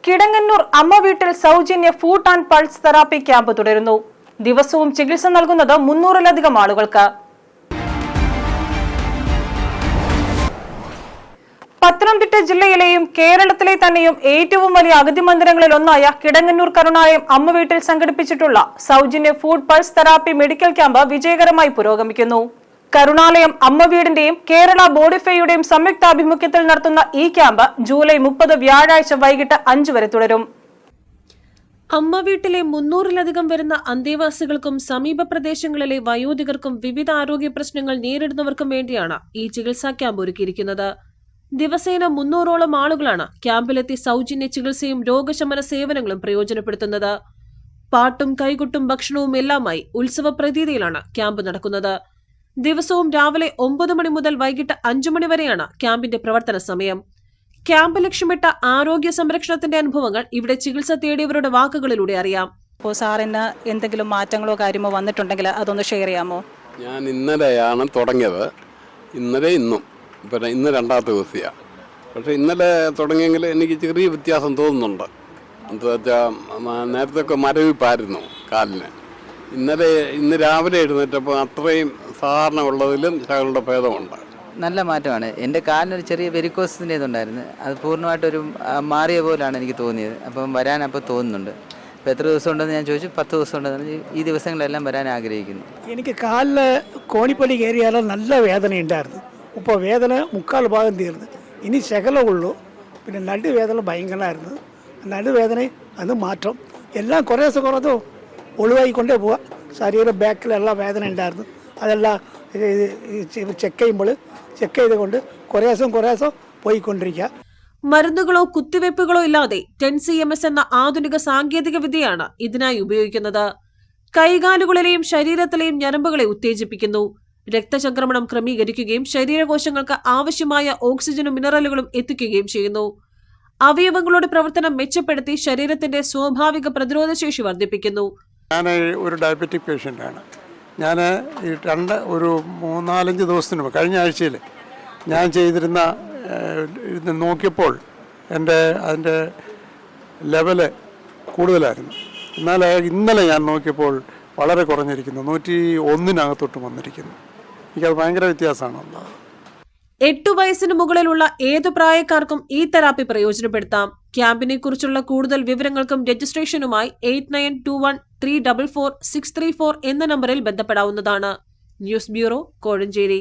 കിടങ്ങന്നൂർ അമ്മ വീട്ടിൽ സൗജന്യ food and pulse therapy camp തുടരുന്നു. ദിവസവും ചികിത്സ നൽകുന്നത് 300-ലധികം ആളുകൾക്ക്. പത്തനംതിട്ട ജില്ലയിലെയും കേരളത്തിലെ തന്നെയും ഏറ്റവും വലിയ അഗതി മന്ദിരങ്ങളിൽ ഒന്നായ കിടങ്ങന്നൂർ കരുണാലയം അമ്മ വീട്ടിൽ സംഘടിപ്പിച്ചിട്ടുള്ള സൗജന്യ food pulse therapy medical camp വിജയകരമായി പുരോഗമിക്കുന്നു. കരുണാലയം അമ്മ വീടിന്റെയും കേരള ബോഡിഫൈയുടെയും സംയുക്താഭിമുഖ്യത്തിൽ നടത്തുന്ന ഈ ക്യാമ്പ് ജൂലൈ 30 വ്യാഴാഴ്ച വൈകിട്ട് 5 വരെ തുടരും. അമ്മ വീട്ടിലെ 300-ലധികം വരുന്ന അന്തേവാസികൾക്കും സമീപ പ്രദേശങ്ങളിലെ വയോധികർക്കും വിവിധ ആരോഗ്യ പ്രശ്നങ്ങൾ നേരിടുന്നവർക്കും വേണ്ടിയാണ് ഈ ചികിത്സാ ക്യാമ്പ് ഒരുക്കിയിരിക്കുന്നത്. ദിവസേന 300ഓളം ആളുകളാണ് ക്യാമ്പിലെത്തി സൗജന്യ ചികിത്സയും രോഗശമന സേവനങ്ങളും പ്രയോജനപ്പെടുത്തുന്നത്. പാട്ടും കൈകൊട്ടും ഭക്ഷണവും എല്ലാമായി ഉത്സവ പ്രതീതിയിലാണ് ക്യാമ്പ് നടക്കുന്നത്. ദിവസവും രാവിലെ 9 മണി മുതൽ വൈകിട്ട് 5 മണി വരെയാണ് ക്യാമ്പിന്റെ പ്രവർത്തന സമയം. ക്യാമ്പ് ലക്ഷ്യമിട്ട ആരോഗ്യ സംരക്ഷണത്തിന്റെ അനുഭവങ്ങൾ ഇവിടെ ചികിത്സ തേടിയവരുടെ വാക്കുകളിലൂടെ അറിയാം. അപ്പോൾ സാറിന് എന്തെങ്കിലും മാറ്റങ്ങളോ കാര്യമോ വന്നിട്ടുണ്ടെങ്കിൽ അതൊന്ന് ഷെയർ ചെയ്യാമോ? ഞാൻ ഇന്നലെയാണ് തുടങ്ങിയത്. ഇന്നും പിന്നെ ഇന്ന് 2ാമത്തെ ദിവസമാണ്. പക്ഷേ ഇന്നലെ തുടങ്ങിയെങ്കിൽ എനിക്ക് ചെറിയ വ്യത്യാസം തോന്നുന്നുണ്ട്. എന്താ വെച്ചാൽ നേരത്തെ മരവിപ്പായിരുന്നു കാലിന്. ഇന്ന് രാവിലെ എഴുന്നേറ്റപ്പോൾ അത്രയും സാധാരണ ഉള്ളതിലും ശകലയുടെ ഭേദമുണ്ട്. നല്ല മാറ്റമാണ്. എൻ്റെ കാലിനൊരു ചെറിയ വെരിക്കോസിൻ്റെ ഇതുണ്ടായിരുന്നു. അത് പൂർണ്ണമായിട്ടൊരു മാറിയ പോലാണ് എനിക്ക് തോന്നിയത്. അപ്പം വരാനപ്പോൾ തോന്നുന്നുണ്ട്. അപ്പോൾ എത്ര ദിവസം ഉണ്ടെന്ന് ഞാൻ ചോദിച്ചു. 10 ദിവസം ഉണ്ടെന്ന്. ഈ ദിവസങ്ങളെല്ലാം വരാൻ ആഗ്രഹിക്കുന്നു. എനിക്ക് കാലിൽ കോണിപ്പടി കയറിയാൽ നല്ല വേദനയുണ്ടായിരുന്നു. ഇപ്പോൾ വേദന 3/4 ഭാഗം തീർന്നു. ഇനി ശകലമുള്ളൂ. പിന്നെ നടുവേദന ഭയങ്കരമായിരുന്നു. നടുവേദന അത് മാറ്റം എല്ലാം കുറേശ്ശെ ഒഴിവായിക്കൊണ്ടേ പോവാം. ശരീരം ബാക്കിലെല്ലാം വേദന ഉണ്ടായിരുന്നു. അതെല്ലാം ചെക്ക് ചെയ്തുകൊണ്ട് കുറേശ്ശെ പോയിക്കൊണ്ടിരിക്കുക. മരുന്നുകളോ കുത്തിവയ്പ്പുകളോ ഇല്ലാതെ 10 CMS എന്ന ആധുനിക സാങ്കേതിക വിദ്യയാണ് ഇതിനായി ഉപയോഗിക്കുന്നത്. കൈകാലുകളിലെയും ശരീരത്തിലെയും ഞരമ്പുകളെ ഉത്തേജിപ്പിക്കുന്നു. രക്തചംക്രമണം ക്രമീകരിക്കുകയും ശരീരകോശങ്ങൾക്ക് ആവശ്യമായ ഓക്സിജനും മിനറലുകളും എത്തിക്കുകയും ചെയ്യുന്നു. അവയവങ്ങളുടെ പ്രവർത്തനം മെച്ചപ്പെടുത്തി ശരീരത്തിന്റെ സ്വാഭാവിക പ്രതിരോധശേഷി വർദ്ധിപ്പിക്കുന്നു. ഞാൻ ഒരു ഡയബറ്റിക് പേഷ്യൻ്റാണ്. ഞാൻ ഈ ഒരു 3-4 ദിവസത്തിന് മുമ്പ് കഴിഞ്ഞ ആഴ്ചയിൽ ഞാൻ ചെയ്തിരുന്ന നോക്കിയപ്പോൾ അതിൻ്റെ ലെവല് കൂടുതലായിരുന്നു. എന്നാൽ ഇന്നലെ ഞാൻ നോക്കിയപ്പോൾ വളരെ കുറഞ്ഞിരിക്കുന്നു. 101-നകത്തോട്ട് വന്നിരിക്കുന്നു. എനിക്കത് ഭയങ്കര വ്യത്യാസമാണ് ഉണ്ടാകുന്നത്. 8 വയസ്സിന് മുകളിലുള്ള ഏതു പ്രായക്കാർക്കും ഈ തെറാപ്പി പ്രയോജനപ്പെടുത്താം. ക്യാമ്പിനെ കുറിച്ചുള്ള കൂടുതൽ വിവരങ്ങൾക്കും രജിസ്ട്രേഷനുമായി 8921344634 എന്ന നമ്പറിൽ ബന്ധപ്പെടാവുന്നതാണ്. News bureau, Kozhencherry.